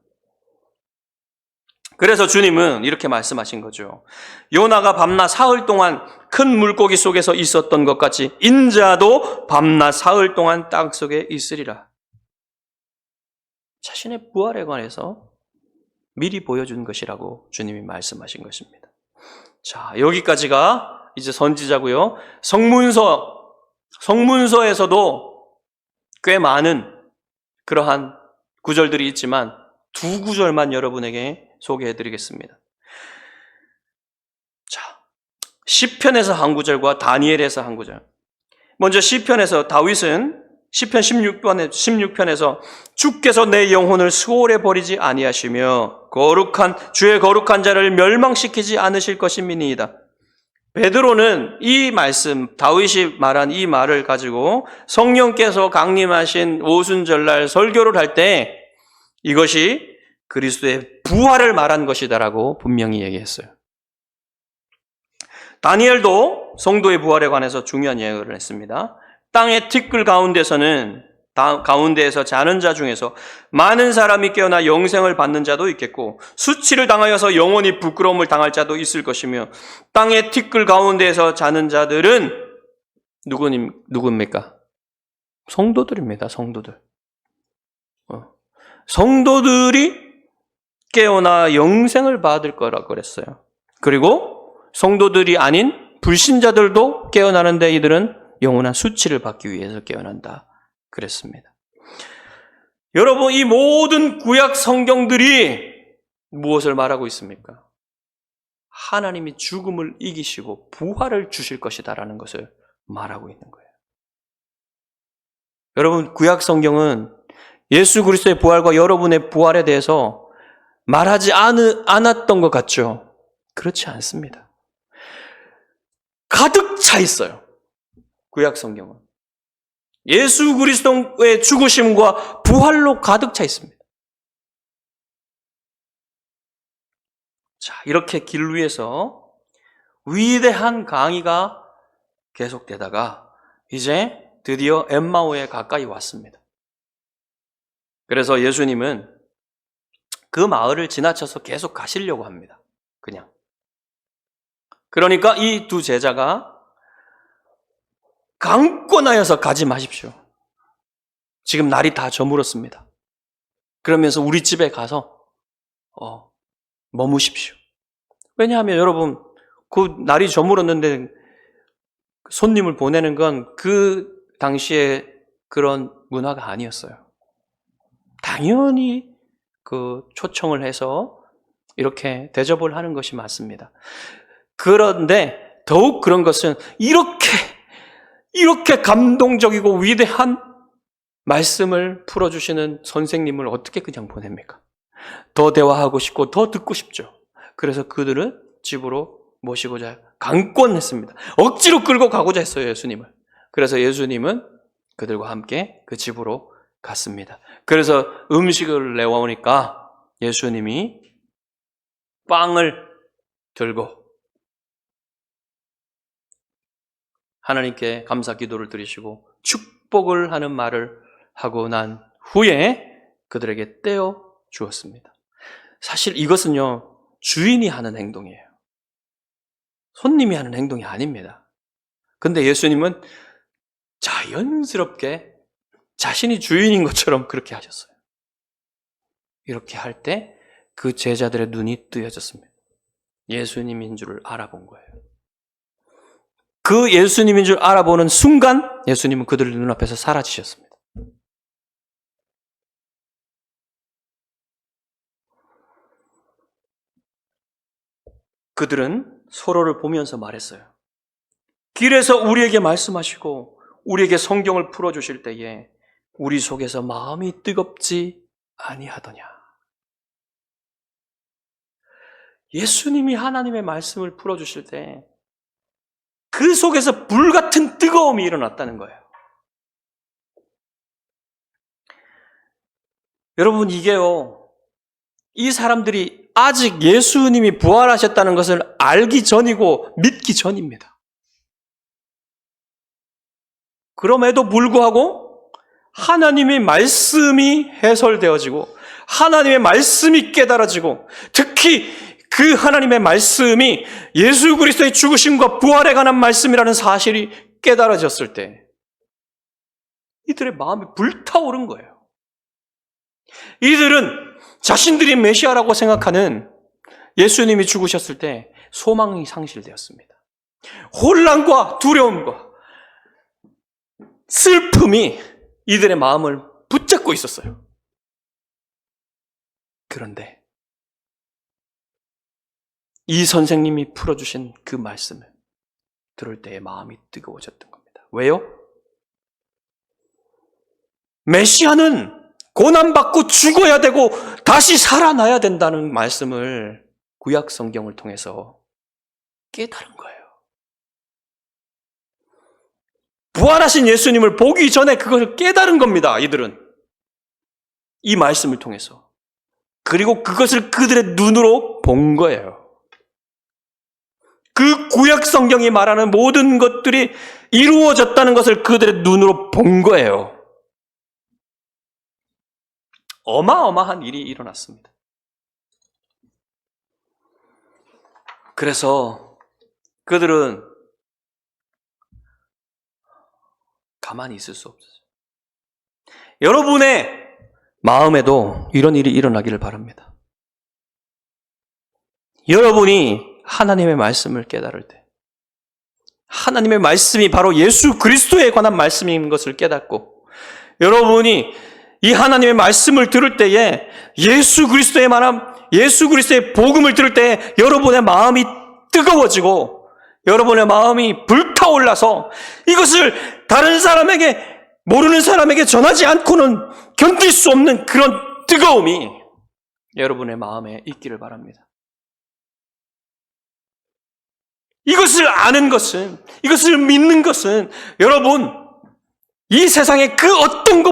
그래서 주님은 이렇게 말씀하신 거죠. 요나가 밤낮 사흘 동안 큰 물고기 속에서 있었던 것 같이 인자도 밤낮 사흘 동안 땅 속에 있으리라. 자신의 부활에 관해서 미리 보여준 것이라고 주님이 말씀하신 것입니다. 자, 여기까지가 이제 선지자고요. 성문서에서도 꽤 많은 그러한 구절들이 있지만 두 구절만 여러분에게 소개해드리겠습니다. 자, 시편에서 한 구절과 다니엘에서 한 구절. 먼저 시편에서 다윗은 시편 16편에서 주께서 내 영혼을 수월에 버리지 아니하시며 주의 거룩한 자를 멸망시키지 않으실 것임이니이다. 베드로는 이 말씀, 다윗이 말한 이 말을 가지고 성령께서 강림하신 오순절날 설교를 할 때 이것이 그리스도의 부활을 말한 것이다라고 분명히 얘기했어요. 다니엘도 성도의 부활에 관해서 중요한 예언을 했습니다. 땅의 티끌 가운데에서 자는 자 중에서 많은 사람이 깨어나 영생을 받는 자도 있겠고 수치를 당하여서 영원히 부끄러움을 당할 자도 있을 것이며 땅의 티끌 가운데에서 자는 자들은 누굽니까? 성도들입니다. 성도들. 성도들이 깨어나 영생을 받을 거라고 그랬어요. 그리고 성도들이 아닌 불신자들도 깨어나는데 이들은 영원한 수치를 받기 위해서 깨어난다 그랬습니다. 여러분, 이 모든 구약 성경들이 무엇을 말하고 있습니까? 하나님이 죽음을 이기시고 부활을 주실 것이다라는 것을 말하고 있는 거예요. 여러분, 구약 성경은 예수 그리스도의 부활과 여러분의 부활에 대해서 말하지 않았던 것 같죠? 그렇지 않습니다. 가득 차 있어요. 구약 성경은. 예수 그리스도의 죽으심과 부활로 가득 차 있습니다. 자, 이렇게 길 위에서 위대한 강의가 계속되다가 이제 드디어 엠마오에 가까이 왔습니다. 그래서 예수님은 그 마을을 지나쳐서 계속 가시려고 합니다. 그냥. 그러니까 이 두 제자가 강권하여서 가지 마십시오. 지금 날이 다 저물었습니다. 그러면서 우리 집에 가서 머무십시오. 왜냐하면 여러분, 그 날이 저물었는데 손님을 보내는 건 그 당시에 그런 문화가 아니었어요. 당연히 그 초청을 해서 이렇게 대접을 하는 것이 맞습니다. 그런데 더욱 그런 것은 이렇게 감동적이고 위대한 말씀을 풀어주시는 선생님을 어떻게 그냥 보냅니까? 더 대화하고 싶고 더 듣고 싶죠. 그래서 그들은 집으로 모시고자 강권했습니다. 억지로 끌고 가고자 했어요, 예수님을. 그래서 예수님은 그들과 함께 그 집으로 갔습니다. 그래서 음식을 내어오니까 예수님이 빵을 들고 하나님께 감사 기도를 드리시고 축복을 하는 말을 하고 난 후에 그들에게 떼어 주었습니다. 사실 이것은요, 주인이 하는 행동이에요. 손님이 하는 행동이 아닙니다. 근데 예수님은 자연스럽게 자신이 주인인 것처럼 그렇게 하셨어요. 이렇게 할 때 그 제자들의 눈이 뜨여졌습니다. 예수님인 줄을 알아본 거예요. 그 예수님인 줄 알아보는 순간 예수님은 그들의 눈앞에서 사라지셨습니다. 그들은 서로를 보면서 말했어요. 길에서 우리에게 말씀하시고 우리에게 성경을 풀어주실 때에 우리 속에서 마음이 뜨겁지 아니하더냐. 예수님이 하나님의 말씀을 풀어주실 때 그 속에서 불같은 뜨거움이 일어났다는 거예요. 여러분, 이게요, 이 사람들이 아직 예수님이 부활하셨다는 것을 알기 전이고 믿기 전입니다. 그럼에도 불구하고 하나님의 말씀이 해설되어지고 하나님의 말씀이 깨달아지고, 특히 그 하나님의 말씀이 예수 그리스도의 죽으심과 부활에 관한 말씀이라는 사실이 깨달아졌을 때 이들의 마음이 불타오른 거예요. 이들은 자신들이 메시아라고 생각하는 예수님이 죽으셨을 때 소망이 상실되었습니다. 혼란과 두려움과 슬픔이 이들의 마음을 붙잡고 있었어요. 그런데 이 선생님이 풀어주신 그 말씀을 들을 때의 마음이 뜨거워졌던 겁니다. 왜요? 메시아는 고난받고 죽어야 되고 다시 살아나야 된다는 말씀을 구약 성경을 통해서 깨달은 거예요. 부활하신 예수님을 보기 전에 그것을 깨달은 겁니다. 이들은 이 말씀을 통해서. 그리고 그것을 그들의 눈으로 본 거예요. 그 구약 성경이 말하는 모든 것들이 이루어졌다는 것을 그들의 눈으로 본 거예요. 어마어마한 일이 일어났습니다. 그래서 그들은 가만히 있을 수 없어요. 여러분의 마음에도 이런 일이 일어나기를 바랍니다. 여러분이 하나님의 말씀을 깨달을 때, 하나님의 말씀이 바로 예수 그리스도에 관한 말씀인 것을 깨닫고, 여러분이 이 하나님의 말씀을 들을 때에 예수 그리스도에 관한, 예수 그리스도의 복음을 들을 때에 여러분의 마음이 뜨거워지고 여러분의 마음이 불타올라서 이것을 다른 사람에게, 모르는 사람에게 전하지 않고는 견딜 수 없는 그런 뜨거움이 여러분의 마음에 있기를 바랍니다. 이것을 아는 것은, 이것을 믿는 것은 여러분, 이 세상의 그 어떤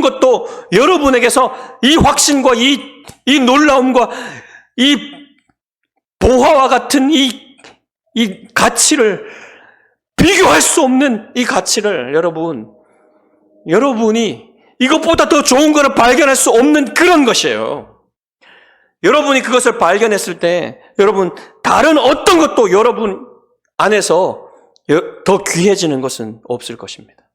것도 여러분에게서 이 확신과 이 놀라움과 이 보화와 같은 이 가치를, 비교할 수 없는 이 가치를 여러분이 이것보다 더 좋은 것을 발견할 수 없는 그런 것이에요. 여러분이 그것을 발견했을 때 여러분, 다른 어떤 것도 여러분 안에서 더 귀해지는 것은 없을 것입니다.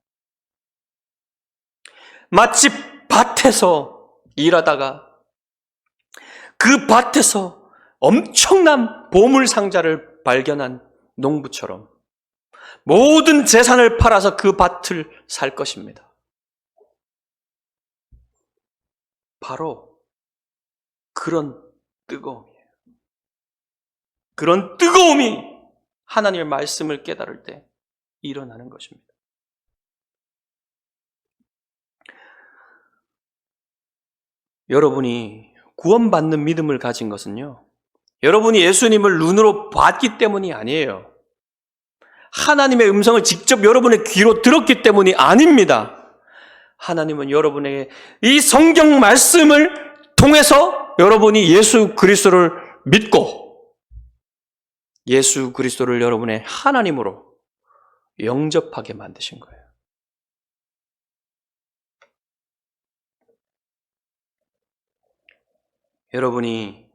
마치 밭에서 일하다가 그 밭에서 엄청난 보물 상자를 발견한 농부처럼 모든 재산을 팔아서 그 밭을 살 것입니다. 바로 그런 뜨거움이에요. 그런 뜨거움이 하나님의 말씀을 깨달을 때 일어나는 것입니다. 여러분이 구원받는 믿음을 가진 것은요, 여러분이 예수님을 눈으로 봤기 때문이 아니에요. 하나님의 음성을 직접 여러분의 귀로 들었기 때문이 아닙니다. 하나님은 여러분에게 이 성경 말씀을 통해서 여러분이 예수 그리스도를 믿고 예수 그리스도를 여러분의 하나님으로 영접하게 만드신 거예요. 여러분이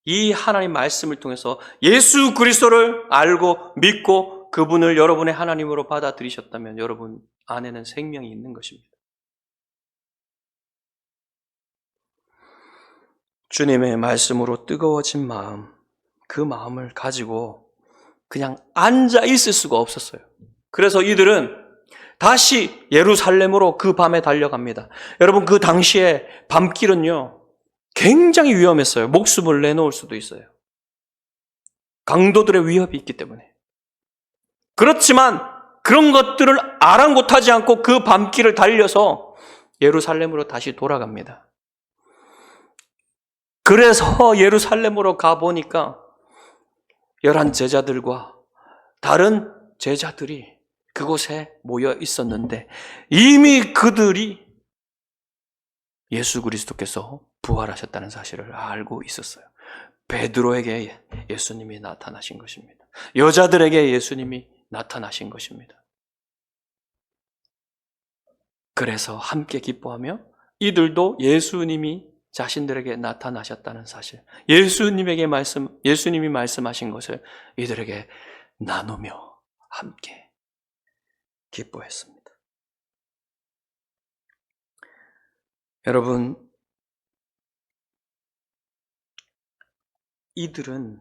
이 하나님 말씀을 통해서 예수 그리스도를 알고 믿고 그분을 여러분의 하나님으로 받아들이셨다면 여러분 안에는 생명이 있는 것입니다. 주님의 말씀으로 뜨거워진 마음, 그 마음을 가지고 그냥 앉아 있을 수가 없었어요. 그래서 이들은 다시 예루살렘으로 그 밤에 달려갑니다. 여러분, 그 당시에 밤길은요, 굉장히 위험했어요. 목숨을 내놓을 수도 있어요. 강도들의 위협이 있기 때문에. 그렇지만 그런 것들을 아랑곳하지 않고 그 밤길을 달려서 예루살렘으로 다시 돌아갑니다. 그래서 예루살렘으로 가보니까 11 제자들과 다른 제자들이 그곳에 모여 있었는데 이미 그들이 예수 그리스도께서 부활하셨다는 사실을 알고 있었어요. 베드로에게 예수님이 나타나신 것입니다. 여자들에게 예수님이 나타나신 것입니다. 그래서 함께 기뻐하며 이들도 예수님이 자신들에게 나타나셨다는 사실, 예수님이 말씀하신 것을 이들에게 나누며 함께 기뻐했습니다. 여러분, 이들은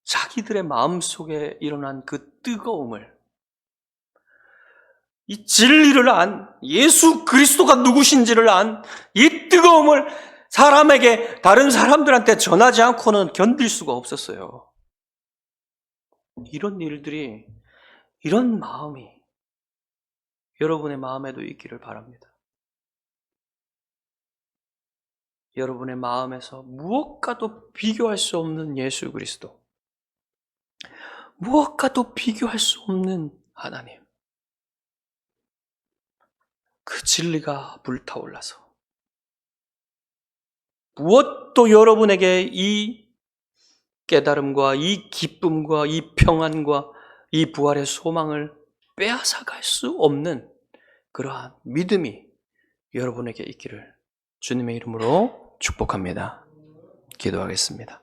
자기들의 마음속에 일어난 그 뜨거움을, 이 진리를 안, 예수 그리스도가 누구신지를 안, 이 뜨거움을 사람에게, 다른 사람들한테 전하지 않고는 견딜 수가 없었어요. 이런 일들이, 이런 마음이 여러분의 마음에도 있기를 바랍니다. 여러분의 마음에서 무엇과도 비교할 수 없는 예수 그리스도, 무엇과도 비교할 수 없는 하나님, 그 진리가 불타올라서 무엇도 여러분에게 이 깨달음과 이 기쁨과 이 평안과 이 부활의 소망을 빼앗아갈 수 없는 그러한 믿음이 여러분에게 있기를 주님의 이름으로 축복합니다. 기도하겠습니다.